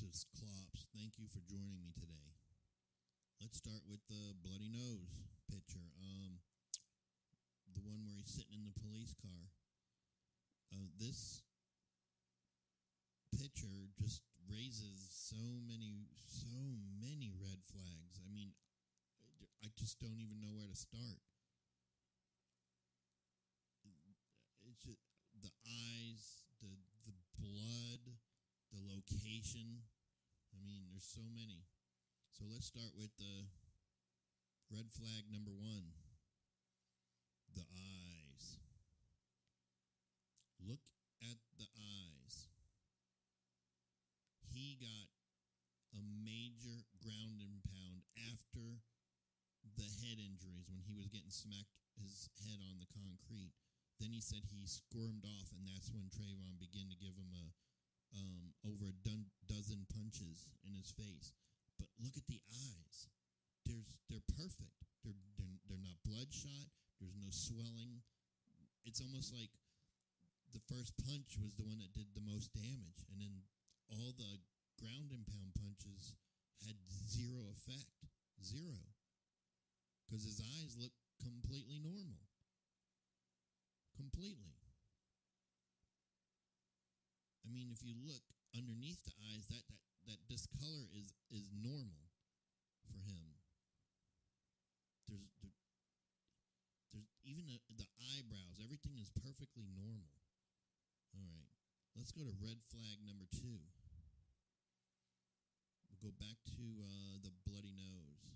Texas Clops. Thank you for joining me today. Let's start with the bloody nose picture. The one where he's sitting in the police car. This picture just raises so many red flags. I mean, I just don't even know where to start. It's just the eyes, the blood, the location. I mean, there's so many. So let's start with the red flag number 1. The eyes. Look at the eyes. He got a major ground and pound after the head injuries when he was getting smacked his head on the concrete. Then he said he squirmed off, and that's when TRAYVON began to give him over a dozen punches in his face. But look at the eyes; they're perfect. They're not bloodshot. There's no swelling. It's almost like the first punch was the one that did the most damage, and then all the ground and pound punches had zero effect. Zero. Because his eyes look completely normal. Completely. I mean, if you look underneath the eyes, that discolor is normal for him. There's even the eyebrows. Everything is perfectly normal. All right. Let's go to red flag number 2. We'll go back to the bloody nose.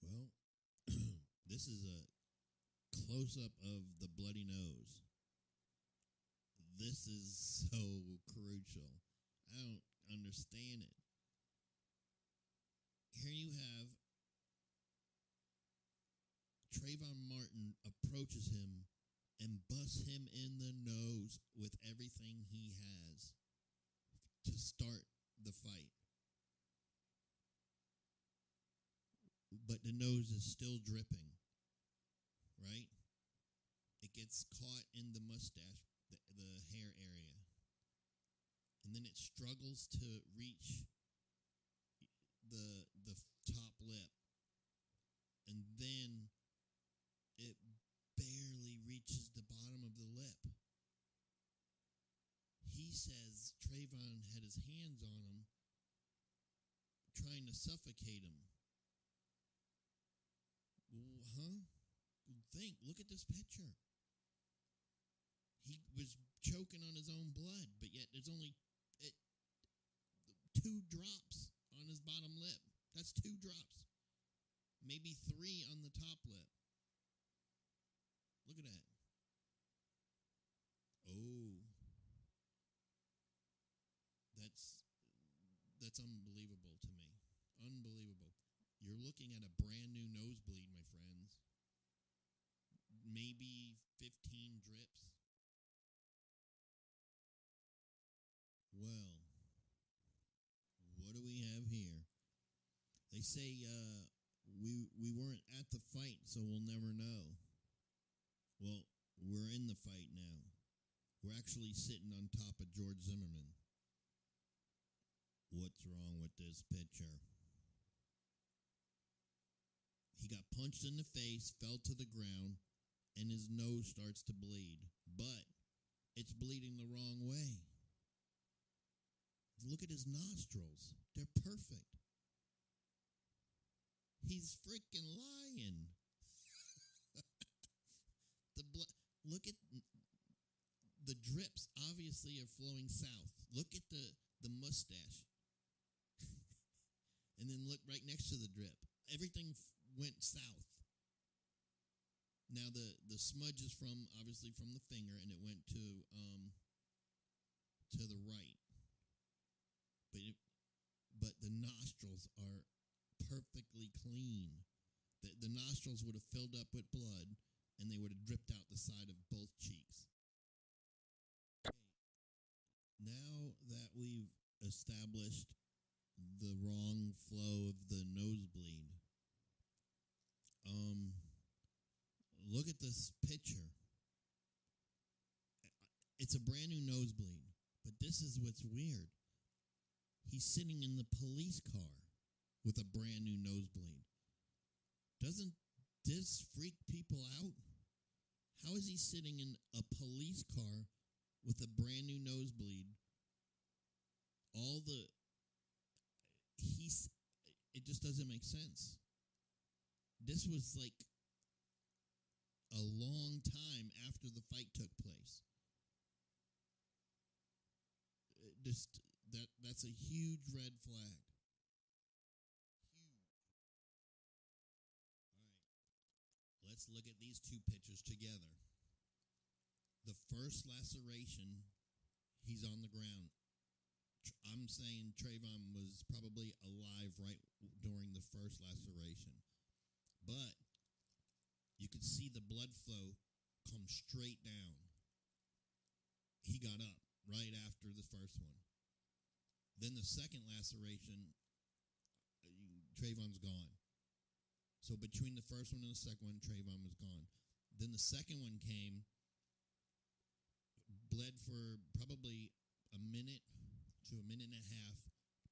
Well, this is a close-up of the bloody nose. This is so crucial. I don't understand it. Here you have Trayvon Martin approaches him and busts him in the nose with everything he has to start the fight. But the nose is still dripping, right? It gets caught in the mustache, the hair area. And then it struggles to reach the top lip. And then it barely reaches the bottom of the lip. He says TRAYVON had his hands on him, trying to suffocate him. Huh? Look at this picture. He was choking on his own blood, but yet there's only 2 drops on his bottom lip. That's 2 drops. Maybe 3 on the top lip. Look at that. Oh. That's unbelievable to me. Unbelievable. You're looking at a brand new nosebleed, my friends. Maybe 15 drips. Well, what do we have here? They say we weren't at the fight, so we'll never know. Well, we're in the fight now. We're actually sitting on top of George Zimmerman. What's wrong with this picture? He got punched in the face, fell to the ground, and his nose starts to bleed. But it's bleeding the wrong way. Look at his nostrils. They're perfect. He's freaking lying. Look at the drips obviously are flowing south. Look at the mustache. And then look right next to the drip. Everything went south. Now the smudge is obviously from the finger, and it went to the right. But nostrils are perfectly clean. The nostrils would have filled up with blood, and they would have dripped out the side of both cheeks. Now that we've established the wrong flow of the nosebleed, look at this picture. It's a brand new nosebleed, but this is what's weird. He's sitting in the police car with a brand new nosebleed. Doesn't this freak people out? How is he sitting in a police car with a brand new nosebleed? It just doesn't make sense. This was like a long time after the fight took place. That's a huge red flag. Huge. All right. Let's look at these two pictures together. The first laceration, he's on the ground. I'm saying TRAYVON was probably alive right during the first laceration. But you could see the blood flow come straight down. He got up right after the first one. Then the second laceration, TRAYVON's gone. So between the first one and the second one, TRAYVON was gone. Then the second one came, bled for probably a minute to a minute and a half,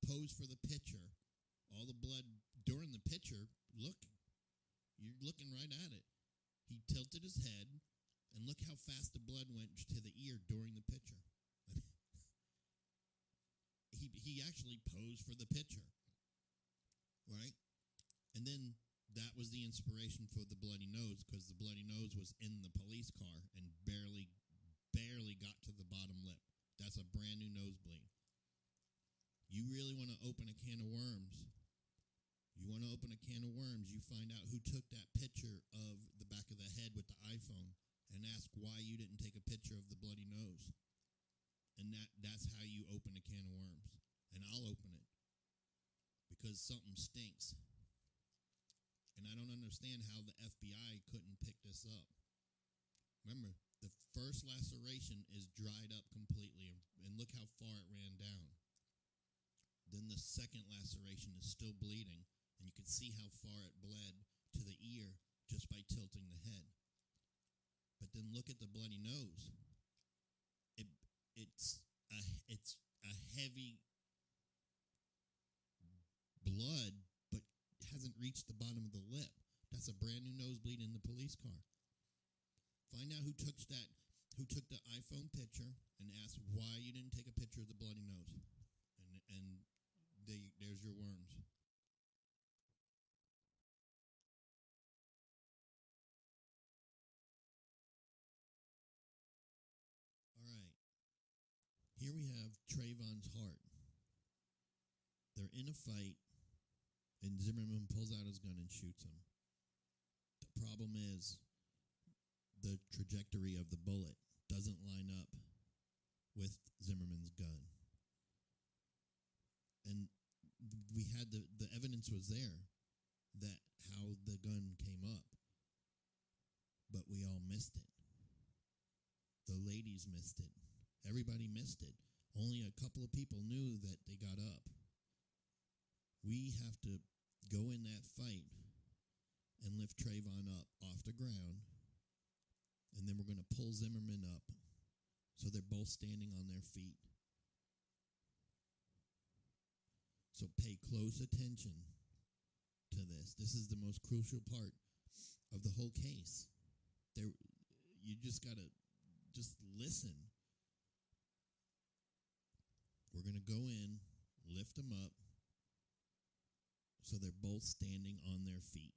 posed for the picture. All the blood during the picture, you're looking right at it. He tilted his head, and look how fast the blood went to the ear during the picture. He actually posed for the picture, right? And then that was the inspiration for the bloody nose, because the bloody nose was in the police car and barely got to the bottom lip. That's a brand new nosebleed. You really want to open a can of worms. You want to open a can of worms, you find out who took that picture of the back of the head with the iPhone and ask why you didn't take a picture of the bloody nose. And that's how you open a can of worms. And I'll open it because something stinks. And I don't understand how the FBI couldn't pick this up. Remember, the first laceration is dried up completely, and look how far it ran down. Then the second laceration is still bleeding, and you can see how far it bled to the ear just by tilting the head. But then look at the bloody nose. It's a heavy blood, but hasn't reached the bottom of the lip. That's a brand new nosebleed in the police car. Find out who took the iPhone picture and ask why you didn't take a picture of the bloody nose. And there's your worms. All right. Here we have TRAYVON's heart. They're in a fight, and Zimmerman pulls out his gun and shoots him. The problem is the trajectory of the bullet doesn't line up with Zimmerman's gun. And we had the evidence was there that how the gun came up, but we all missed it. The ladies missed it. Everybody missed it. Only a couple of people knew that they got up. We have to go in that fight and lift TRAYVON up off the ground, and then we're going to pull Zimmerman up so they're both standing on their feet. So pay close attention to this. This is the most crucial part of the whole case. You just got to just listen. We're going to go in, lift them up, so they're both standing on their feet.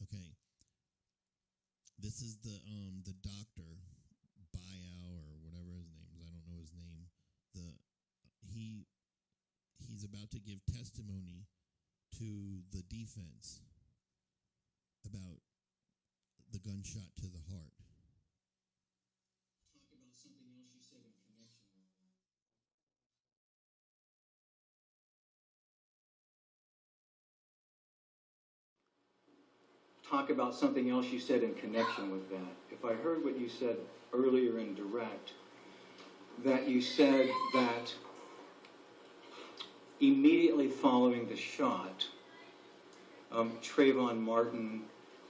Okay. This is the doctor, Bayou or whatever his name is. I don't know his name. He's about to give testimony to the defense about the gunshot to the heart. Talk about something else you said in connection with talk about something else you said in connection with that. If I heard what you said earlier in direct, that you said that immediately following the shot, TRAYVON Martin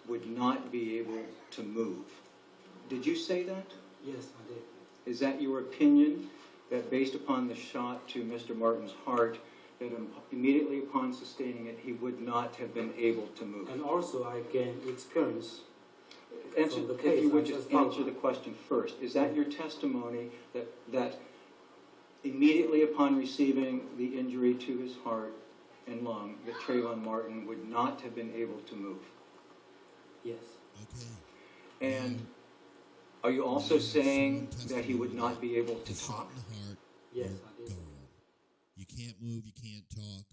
would not be able to move. Did you say that? Yes, I did. Is that your opinion, that based upon the shot to Mr. Martin's heart, that immediately upon sustaining it, he would not have been able to move? And also I gained experience. Answer, the if case you would I just just answer talked the question first. Is that your testimony that immediately upon receiving the injury to his heart and lung, that TRAYVON Martin would not have been able to move? Yes. Okay. And are you also saying that he would not be able to Shot talk? in the heart. Yes, you're I did. gone. You can't move. You can't talk.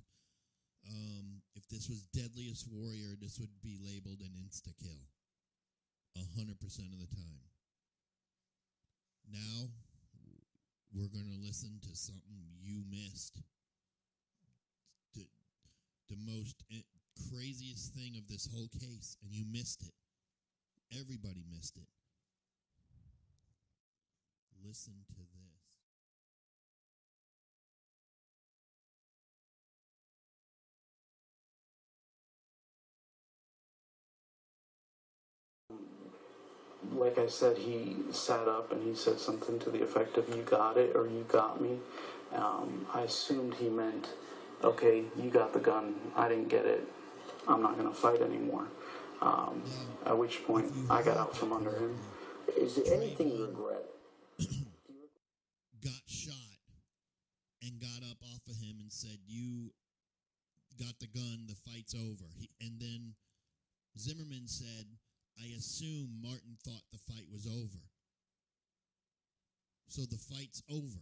If this was Deadliest Warrior, this would be labeled an insta-kill. 100% of the time. Now, we're going to listen to something you missed. The most craziest thing of this whole case, and you missed it. Everybody missed it. Listen to this. Like I said, he sat up and he said something to the effect of, "You got it," or "You got me." I assumed he meant, okay, you got the gun, I didn't get it, I'm not going to fight anymore. At which point, I got out from under him. Is there anything you regret? Got shot and got up off of him and said, "You got the gun, the fight's over." And then Zimmerman said, "I assume Martin thought the fight was over. So the fight's over.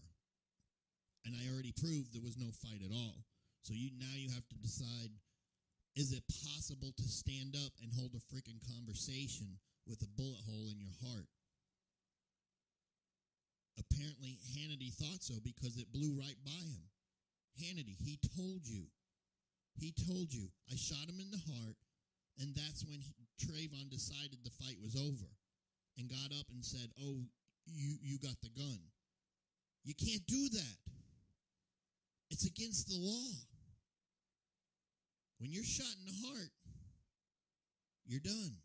And I already proved there was no fight at all. So now you have to decide, is it possible to stand up and hold a freaking conversation with a bullet hole in your heart?" Apparently, Hannity thought so because it blew right by him. Hannity, he told you. He told you. I shot him in the heart, and that's when TRAYVON decided the fight was over and got up and said, "Oh, you got the gun." You can't do that. It's against the law. When you're shot in the heart, you're done.